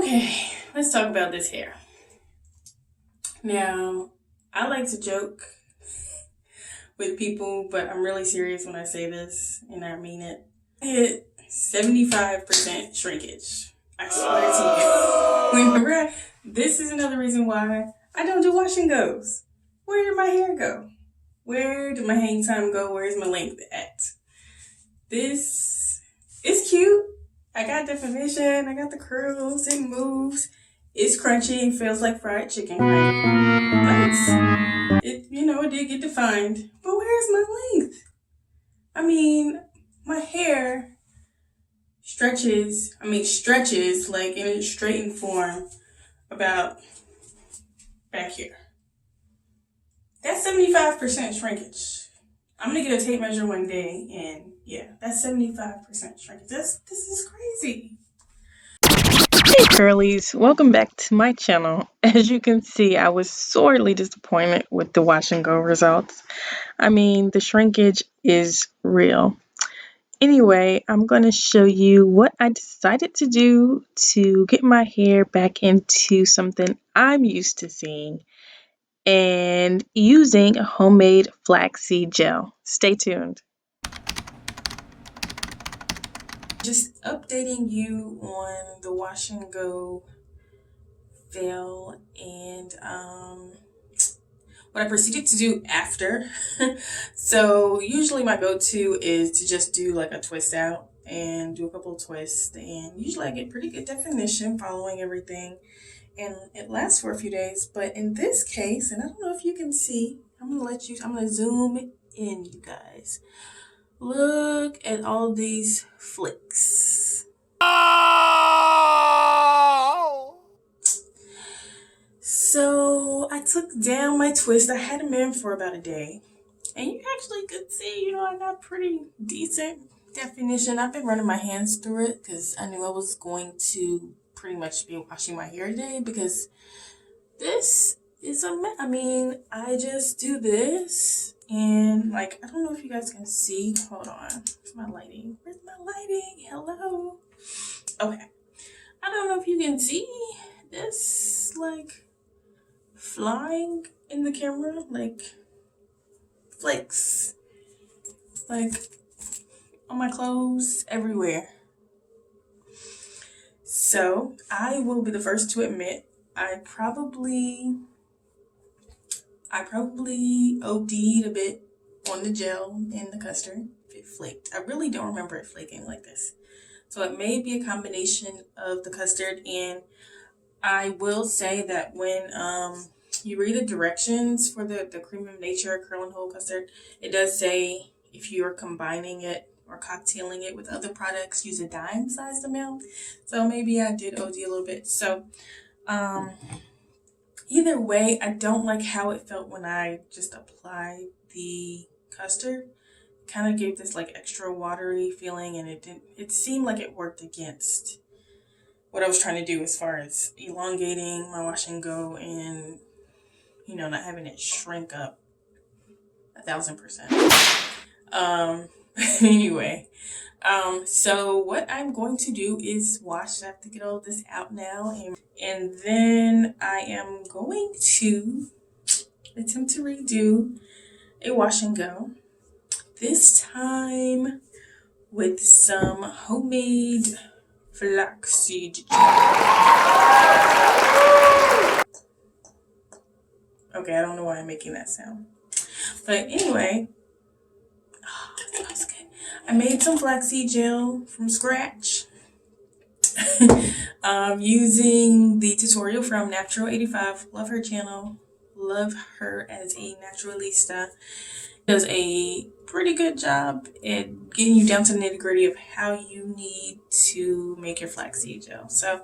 Okay, let's talk about this hair. Now, I like to joke with people, but I'm really serious when I say this, and I mean it. I hit 75% shrinkage. I swear to you. Remember, this is another reason why I don't do wash and goes. Where did my hair go? Where did my hang time go? Where's my length at? This is cute. I got definition. I got the curls. It moves. It's crunchy and feels like fried chicken, right? But it did get defined. But where's my length? I mean, my hair stretches like in a straightened form about back here. That's 75% shrinkage. I'm gonna get a tape measure one day, and yeah, that's 75% shrinkage. This is crazy. Hey girlies, welcome back to my channel. As you can see, I was sorely disappointed with the wash and go results. I mean, the shrinkage is real. Anyway, I'm going to show you what I decided to do to get my hair back into something I'm used to seeing and using homemade flaxseed gel. Stay tuned. Just updating you on the wash and go fail and what I proceeded to do after. So usually my go-to is to just do like a twist out and do a couple of twists, and usually I get pretty good definition following everything, and it lasts for a few days. But in this case, and I don't know if you can see, I'm gonna zoom in, you guys. Look at all these flicks. So I took down my twist. I had them in for about a day. And you actually could see, I got pretty decent definition. I've been running my hands through it because I knew I was going to pretty much be washing my hair today, because this is I just do this and I don't know if you guys can see. Hold on. Where's my lighting? Hello. Okay. I don't know if you can see this flying in the camera, flakes, on my clothes, everywhere. So I will be the first to admit I probably OD'd a bit on the gel and the custard. It flaked. I really don't remember it flaking like this. So it may be a combination of the custard, and I will say that when you read the directions for the Cream of Nature Curl and Hold custard, it does say if you're combining it or cocktailing it with other products, use a dime-sized amount. So maybe I did OD a little bit. So either way, I don't like how it felt when I just applied the custard. It kind of gave this extra watery feeling, and it seemed like it worked against what I was trying to do as far as elongating my wash and go and not having it shrink up 1,000%. Anyway, so what I'm going to do is wash. I have to get all this out now, and then I am going to attempt to redo a wash and go, this time with some homemade flaxseed gel. Okay, I don't know why I'm making that sound. But anyway, that smells good. I made some flaxseed gel from scratch. Using the tutorial from Natural85. Love her channel. Love her as a naturalista. Does a pretty good job at getting you down to the nitty-gritty of how you need to make your flaxseed gel. So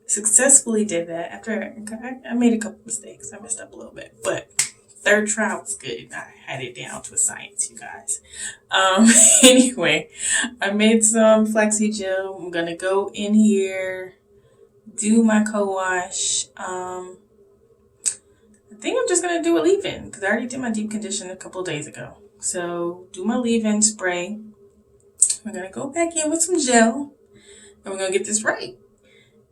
successfully did that. After I made a couple mistakes. I messed up a little bit, but third try was good. I had it down to a science, you guys. Anyway, I made some flaxseed gel. I'm gonna go in here, do my co-wash. I think I'm just gonna do a leave-in because I already did my deep condition a couple days ago. So do my leave-in spray. We're gonna go back in with some gel, and we're gonna get this right.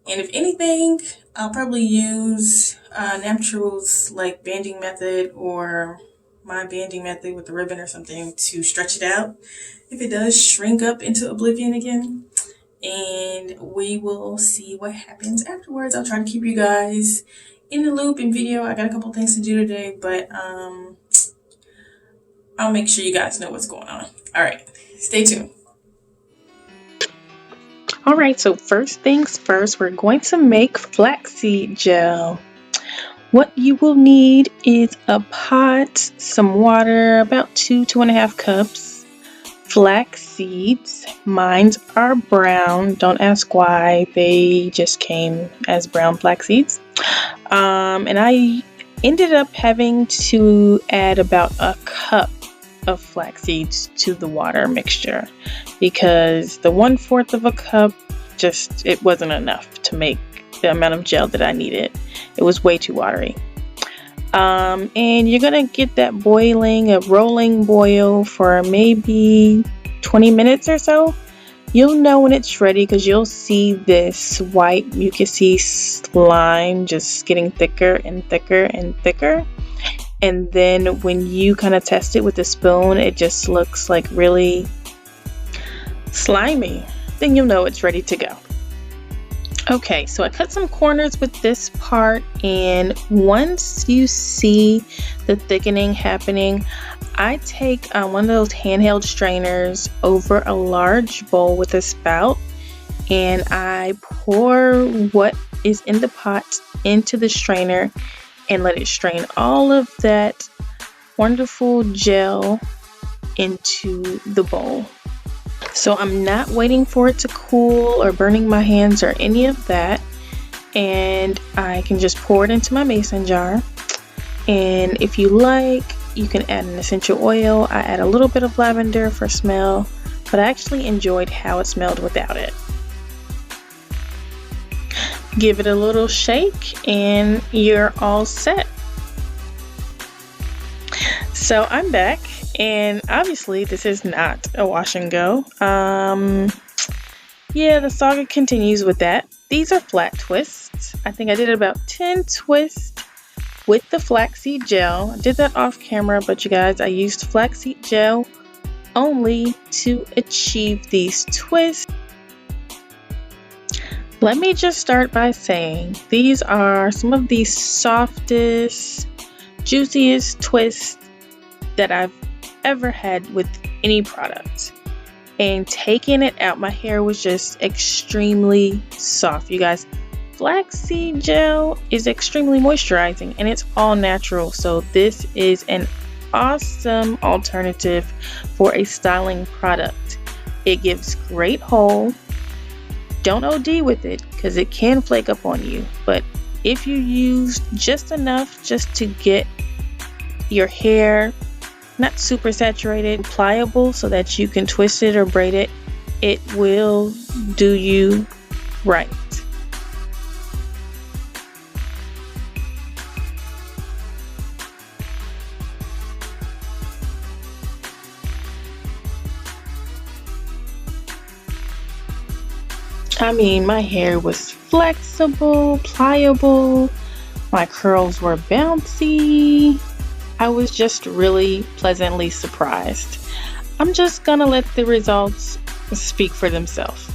And if anything, I'll probably use Natural's like banding method or my banding method with the ribbon or something to stretch it out. If it does shrink up into oblivion again, and we will see what happens afterwards. I'll try to keep you guys in the loop in video. I got a couple things to do today, but I'll make sure you guys know what's going on. All right, stay tuned. All right, so first things first, we're going to make flaxseed gel. What you will need is a pot, some water, about 2.5 cups, flax seeds. Mine are brown. Don't ask why, they just came as brown flax seeds. And I ended up having to add about a cup of flax seeds to the water mixture because the 1/4 of a cup it wasn't enough to make the amount of gel that I needed. It was way too watery. And you're gonna get that boiling, a rolling boil for maybe 20 minutes or so. You'll know when it's ready because you'll see this white mucousy slime just getting thicker and thicker and thicker. And then when you kind of test it with a spoon, it just looks like really slimy. Then you'll know it's ready to go. Okay, so I cut some corners with this part, and once you see the thickening happening, I take one of those handheld strainers over a large bowl with a spout, and I pour what is in the pot into the strainer and let it strain all of that wonderful gel into the bowl. So I'm not waiting for it to cool or burning my hands or any of that, and I can just pour it into my mason jar. And if you like, you can add an essential oil. I add a little bit of lavender for smell, but I actually enjoyed how it smelled without it. Give it a little shake and you're all set. So I'm back, and obviously this is not a wash and go. Yeah, the saga continues with that. These are flat twists. I think I did about 10 twists with the flaxseed gel. I did that off camera, but you guys, I used flaxseed gel only to achieve these twists. Let me just start by saying these are some of the softest, juiciest twists that I've ever had with any product. And taking it out, my hair was just extremely soft. You guys, flaxseed gel is extremely moisturizing and it's all natural. So this is an awesome alternative for a styling product. It gives great hold. Don't OD with it because it can flake up on you. But if you use just enough just to get your hair not super saturated, pliable so that you can twist it or braid it, it will do you right. I mean, my hair was flexible, pliable, my curls were bouncy. I was just really pleasantly surprised. I'm just gonna let the results speak for themselves.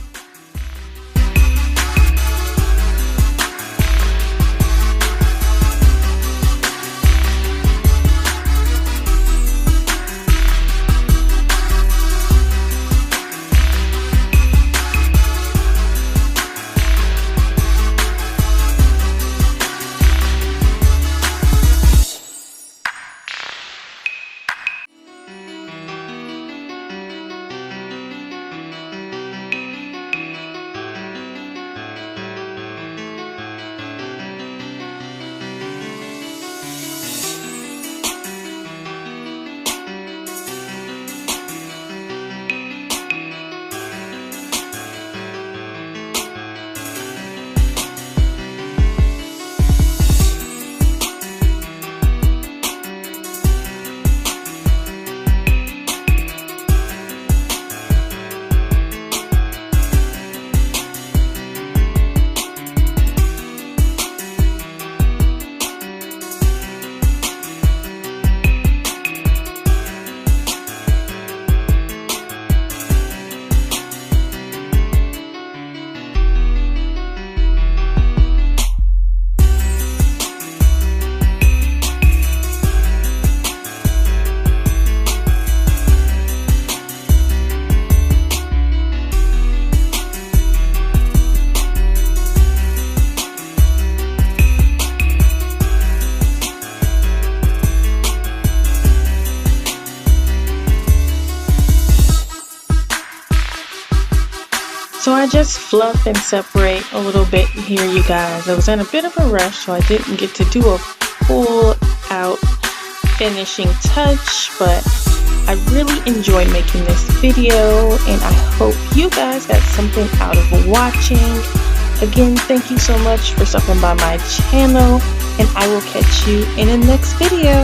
So I just fluff and separate a little bit here, you guys. I was in a bit of a rush, so I didn't get to do a full out finishing touch, but I really enjoyed making this video, and I hope you guys got something out of watching. Again, thank you so much for stopping by my channel, and I will catch you in the next video.